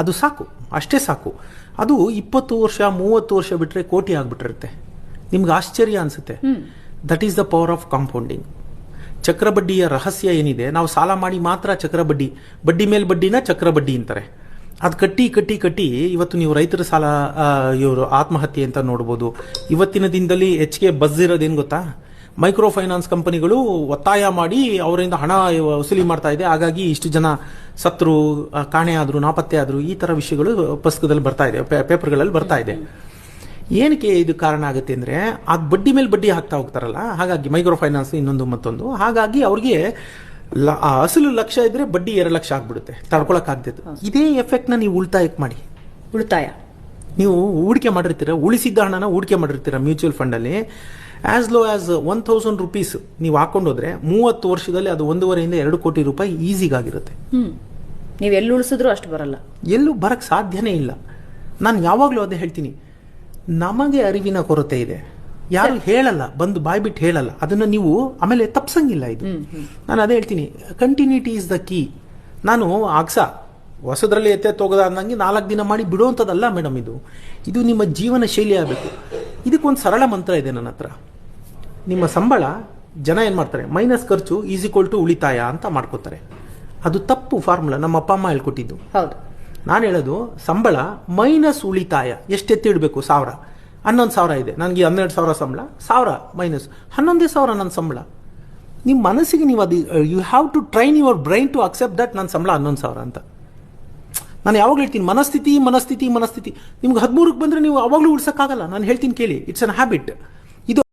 ಅದು ಸಾಕು, ಅಷ್ಟೇ ಸಾಕು. ಅದು 20 ವರ್ಷ 30 ವರ್ಷ ಬಿಟ್ಟರೆ ಕೋಟಿ ಆಗಿಬಿಟ್ಟಿರುತ್ತೆ. ನಿಮ್ಗೆ ಆಶ್ಚರ್ಯ ಅನಿಸುತ್ತೆ. That is the power of compounding. ಚಕ್ರಬಡ್ಡಿಯ ರಹಸ್ಯ ಏನಿದೆ, ನಾವು ಸಾಲ ಮಾಡಿ ಮಾತ್ರ ಚಕ್ರಬಡ್ಡಿ, ಬಡ್ಡಿ ಮೇಲೆ ಬಡ್ಡಿನ ಚಕ್ರಬಡ್ಡಿ ಅಂತಾರೆ. ಅದು ಕಟ್ಟಿ ಕಟ್ಟಿ ಕಟ್ಟಿ ಇವತ್ತು ನೀವು ರೈತರ ಸಾಲ, ಇವರು ಆತ್ಮಹತ್ಯೆ ಅಂತ ನೋಡ್ಬೋದು. ಇವತ್ತಿನ ದಿನದಲ್ಲಿ ಹೆಚ್ಚಿಗೆ ಬಸ್ ಇರೋದೇನು ಗೊತ್ತಾ, ಮೈಕ್ರೋ ಫೈನಾನ್ಸ್ ಕಂಪನಿಗಳು ಒತ್ತಾಯ ಮಾಡಿ ಅವರಿಂದ ಹಣ ವಸೂಲಿ ಮಾಡ್ತಾ ಇದೆ. ಹಾಗಾಗಿ ಇಷ್ಟು ಜನ ಸತ್ರು, ಕಾಣೆ ಆದ್ರು, ನಾಪತ್ತೆ ಆದ್ರು, ಈ ತರ ವಿಷಯಗಳು ಪುಸ್ತಕದಲ್ಲಿ ಬರ್ತಾ ಇದೆ, ಪೇಪರ್ಗಳಲ್ಲಿ ಬರ್ತಾ ಇದೆ. ಏನಕ್ಕೆ ಇದು ಕಾರಣ ಆಗುತ್ತೆ ಅಂದ್ರೆ, ಅದು ಬಡ್ಡಿ ಮೇಲೆ ಬಡ್ಡಿ ಹಾಕ್ತಾ ಹೋಗ್ತಾರಲ್ಲ, ಹಾಗಾಗಿ ಮೈಕ್ರೋ ಫೈನಾನ್ಸ್ ಇನ್ನೊಂದು ಮತ್ತೊಂದು, ಹಾಗಾಗಿ ಅವ್ರಿಗೆ ಅಸಲು ಲಕ್ಷ ಇದ್ರೆ ಬಡ್ಡಿ 2 ಲಕ್ಷ ಆಗ್ಬಿಡುತ್ತೆ, ತಡ್ಕೊಳಕ್ ಆಗ್ತದೆ. ಇದೇ ಎಫೆಕ್ಟ್ ನ ನೀವು ಉಳಿತಾಯಕ್ಕೆ ಮಾಡಿ. ಉಳಿತಾಯ ನೀವು ಹೂಡಿಕೆ ಮಾಡಿರ್ತೀರ, ಉಳಿಸಿದ್ದ ಹಣನ ಹೂಡಿಕೆ ಮಾಡಿರ್ತೀರ ಮ್ಯೂಚುವಲ್ ಫಂಡ್ ಅಲ್ಲಿ. ಆಸ್ ಲೋ ಆಸ್ 1000 ರುಪೀಸ್ ನೀವು ಹಾಕೊಂಡೋದ್ರೆ 30 ವರ್ಷದಲ್ಲಿ ಅದು 1.5 ಇಂದ 2 ಕೋಟಿ ರೂಪಾಯಿ ಈಸಿಗಾಗಿರುತ್ತೆ. ನೀವು ಎಲ್ಲಿ ಉಳಿಸಿದ್ರು ಅಷ್ಟು ಬರಲ್ಲ, ಎಲ್ಲೂ ಬರಕ್ ಸಾಧ್ಯನೇ ಇಲ್ಲ. ನಾನು ಯಾವಾಗಲೂ ಅದೇ ಹೇಳ್ತೀನಿ, ನಮಗೆ ಅರಿವಿನ ಕೊರತೆ ಇದೆ, ಯಾರು ಹೇಳಲ್ಲ, ಬಂದು ಬಾಯ್ಬಿಟ್ಟು ಹೇಳಲ್ಲ. ಅದನ್ನ ನೀವು ಆಮೇಲೆ ತಪ್ಸಂಗಿಲ್ಲ. ಇದು ನಾನು ಅದೇ ಹೇಳ್ತೀನಿ, ಕಂಟಿನ್ಯೂಟಿ ಇಸ್ ದ ಕೀ. ನಾನು ಅಗ್ಸ ಹೊಸದ್ರಲ್ಲಿ ಎತ್ತೋಗದ ಅನ್ನಂಗೆ 4 ದಿನ ಮಾಡಿ ಬಿಡುವಂಥದ್ದಲ್ಲ ಮೇಡಮ್. ಇದು ನಿಮ್ಮ ಜೀವನ ಶೈಲಿ ಆಗಬೇಕು. ಇದಕ್ಕೊಂದು ಸರಳ ಮಂತ್ರ ಇದೆ ನನ್ನ ಹತ್ರ. ನಿಮ್ಮ ಸಂಬಳ, ಜನ ಏನು ಮಾಡ್ತಾರೆ, ಮೈನಸ್ ಖರ್ಚು ಈಸ್ ಈಕ್ವಲ್ ಟು ಉಳಿತಾಯ ಅಂತ ಮಾಡ್ಕೋತಾರೆ. ಅದು ತಪ್ಪು ಫಾರ್ಮುಲಾ, ನಮ್ಮ ಅಪ್ಪ ಅಮ್ಮ ಹೇಳ್ಕೊಟ್ಟಿದ್ದು. ಹೌದು. ನಾನು ಹೇಳೋದು ಸಂಬಳ ಮೈನಸ್ ಉಳಿತಾಯ. ಎಷ್ಟೆತ್ತಿಡಬೇಕು? 1000, 11,000 ಇದೆ ನನಗೆ, 12,000 ಸಂಬಳ, 1000 ಮೈನಸ್ 11,000 ನನ್ನ ಸಂಬಳ. ನಿಮ್ಮ ಮನಸ್ಸಿಗೆ ನೀವು ಅದು, you have to train your brain to accept that ನನ್ನ ಸಂಬಳ 11,000 ಅಂತ. ನಾನು ಯಾವಾಗ ಹೇಳ್ತೀನಿ, ಮನಸ್ಥಿತಿ ಮನಸ್ಥಿತಿ ಮನಸ್ಥಿತಿ. ನಿಮ್ಗೆ 13ಕ್ಕೆ ಬಂದರೆ ನೀವು ಅವಾಗಲೂ ಉಳಿಸೋಕ್ಕಾಗಲ್ಲ. ನಾನು ಹೇಳ್ತೀನಿ ಕೇಳಿ, ಇಟ್ಸ್ ಅನ್ ಹ್ಯಾಬಿಟ್.